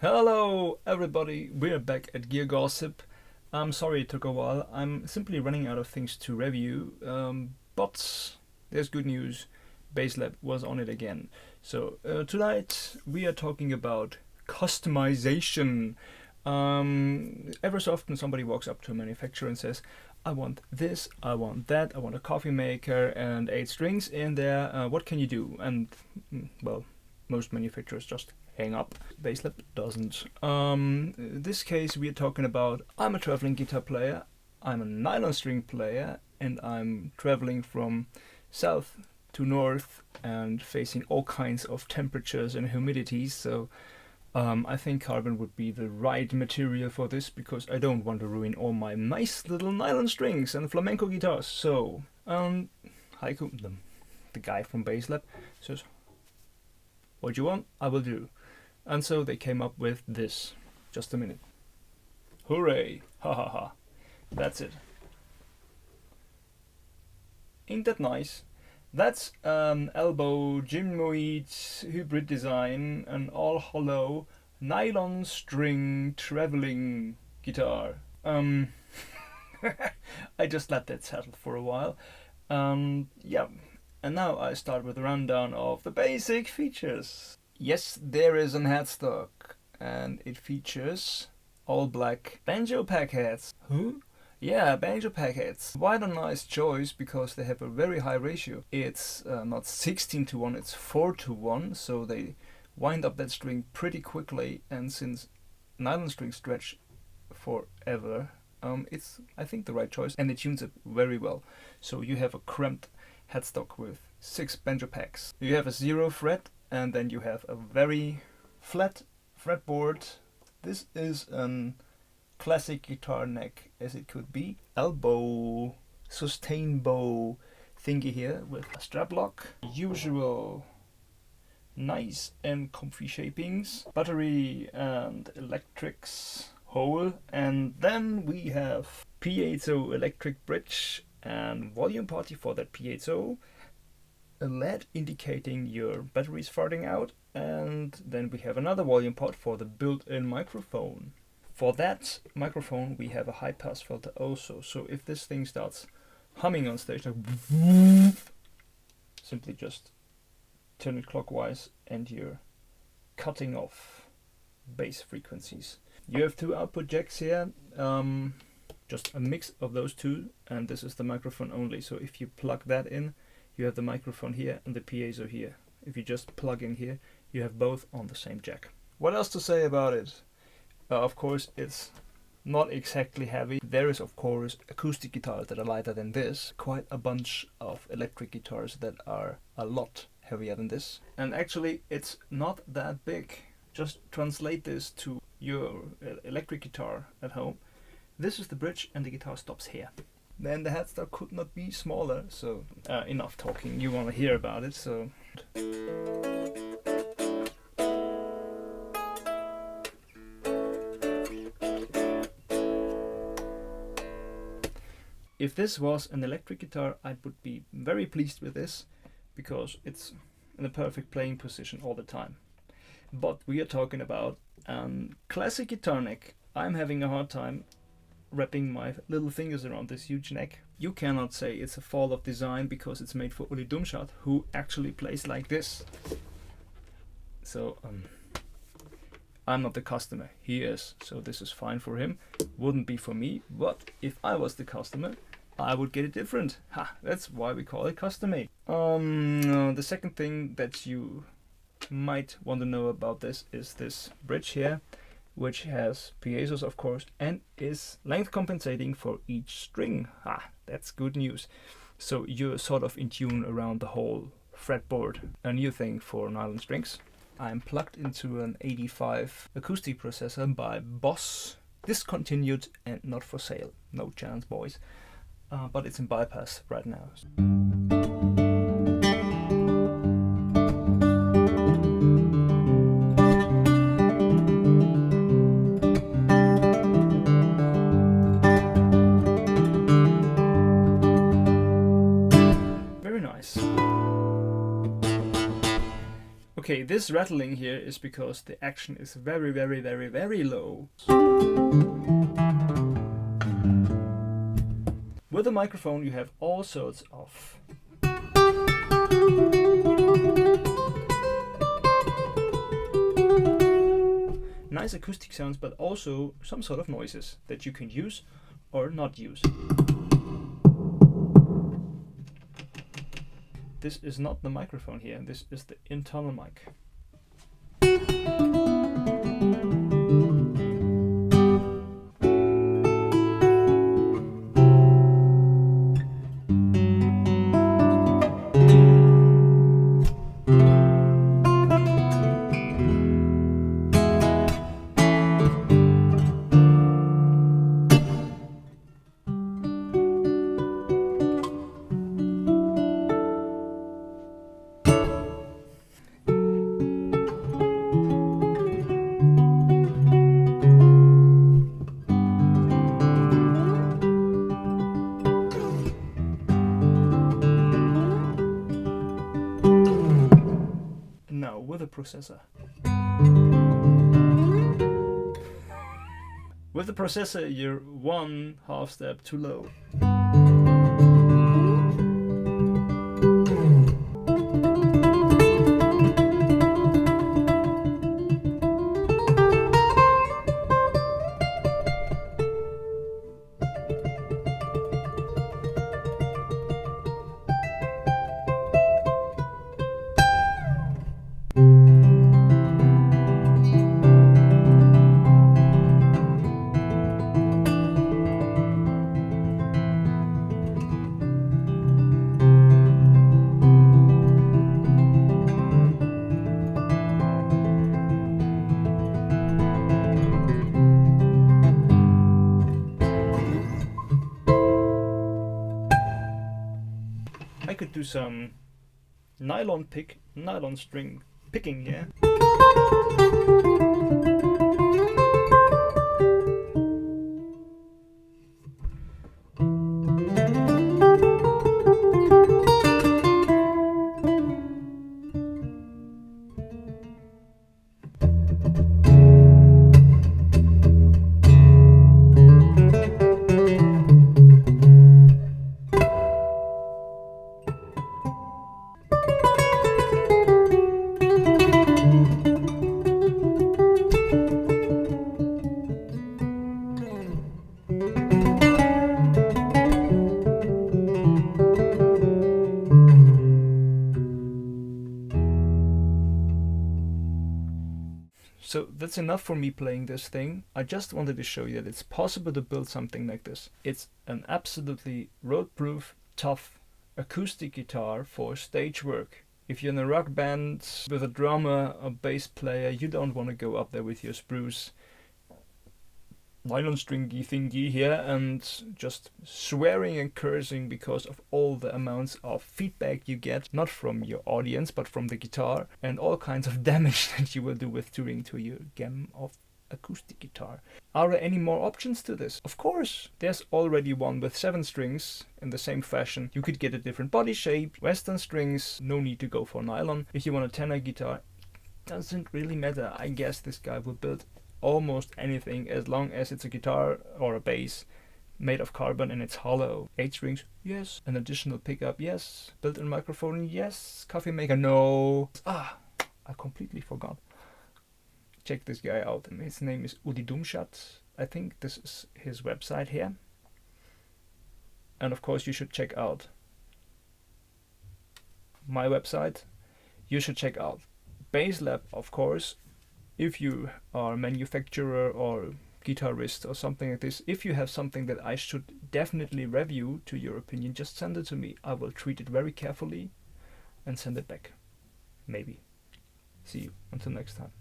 Hello everybody, we're back at GearGossip. I'm sorry it took a while, I'm simply running out of things to review, but there's good news, Basslab was on it again. So tonight we are talking about customization. Ever so often somebody walks up to a manufacturer and says, I want this, I want that, I want a coffee maker and 8 strings in there, what can you do? And well, most manufacturers just hang up. Basslab doesn't. In this case we are talking about, I'm a traveling guitar player, I'm a nylon string player, and I'm traveling from south to north and facing all kinds of temperatures and humidities, so I think carbon would be the right material for this, because I don't want to ruin all my nice little nylon strings and flamenco guitars. So, Heiko, the guy from Basslab, says, what you want, I will do. And so they came up with this. Just a minute. Hooray! Ha ha ha. That's it. Ain't that nice? That's an elbow gymnoid hybrid design, an all hollow nylon string traveling guitar. I just let that settle for a while. Yeah, and now I start with a rundown of the basic features. Yes, there is an headstock, and it features all black banjo pack heads. Huh? Yeah, banjo pack heads. Quite a nice choice, because they have a very high ratio. It's not 16:1, it's 4:1, so they wind up that string pretty quickly, and since nylon strings stretch forever, it's, I think, the right choice, and it tunes it very well. So you have a cramped headstock with 6 banjo packs. You have a 0 fret, and then you have a very flat fretboard. This is an classic guitar neck as it could be. Elbow sustain bow thingy here with a strap lock. Usual nice and comfy shapings. Battery and electrics hole. And then we have piezo electric bridge and volume party for that piezo. A LED indicating your batteries farting out. And then we have another volume pot for the built-in microphone. For that microphone we have a high pass filter also, so if this thing starts humming on stage, like simply just turn it clockwise and you're cutting off bass frequencies. You have 2 output jacks here, just a mix of those 2, and this is the microphone only, so if you plug that in, you have the microphone here and the piezo here. If you just plug in here, you have both on the same jack. What else to say about it? Of course, it's not exactly heavy. There is, of course, acoustic guitars that are lighter than this. Quite a bunch of electric guitars that are a lot heavier than this. And actually, it's not that big. Just translate this to your electric guitar at home. This is the bridge and the guitar stops here. Then the headstock could not be smaller, so enough talking. You want to hear about it, so... If this was an electric guitar, I would be very pleased with this, because it's in the perfect playing position all the time. But we are talking about a classic guitar neck. I'm having a hard time wrapping my little fingers around this huge neck. You cannot say it's a fall of design, because it's made for Uli Dumschat, who actually plays like this. So I'm not the customer, he is, so this is fine for him. Wouldn't be for me, but if I was the customer, I would get it different. Ha, that's why we call it custom made. The second thing that you might want to know about this is this bridge here, which has piezos, of course, and is length compensating for each string. Ha, that's good news. So you're sort of in tune around the whole fretboard. A new thing for nylon strings. I'm plugged into an 85 acoustic processor by Boss. Discontinued and not for sale. No chance, boys. But it's in bypass right now. Very nice. Okay, Okay, this rattling here is because the action is very, very, very, very low. With a microphone you have all sorts of nice acoustic sounds, but also some sort of noises that you can use or not use. This is not the microphone here, this is the internal mic. Now with a processor. With the processor you're 1/2 step too low. I could do some nylon string picking, yeah. So that's enough for me playing this thing. I just wanted to show you that it's possible to build something like this. It's an absolutely road-proof, tough acoustic guitar for stage work. If you're in a rock band with a drummer or bass player, you don't want to go up there with your spruce nylon stringy thingy here and just swearing and cursing because of all the amounts of feedback you get, not from your audience but from the guitar, and all kinds of damage that you will do with tuning to your game of acoustic guitar. Are there any more options to this? Of course, there's already one with 7 strings in the same fashion. You could get a different body shape, western strings, no need to go for nylon. If you want a tenor guitar, doesn't really matter. I guess this guy will build almost anything as long as it's a guitar or a bass made of carbon and it's hollow. 8 strings, yes. An additional pickup, yes. Built-in microphone, yes. Coffee maker, no. I completely forgot. Check this guy out. His name is Udi Dumschat. I think this is his website here. And of course you should check out my website. You should check out Basslab, of course. If you are a manufacturer or guitarist or something like this, if you have something that I should definitely review to your opinion, just send it to me. I will treat it very carefully and send it back. Maybe. See you until next time.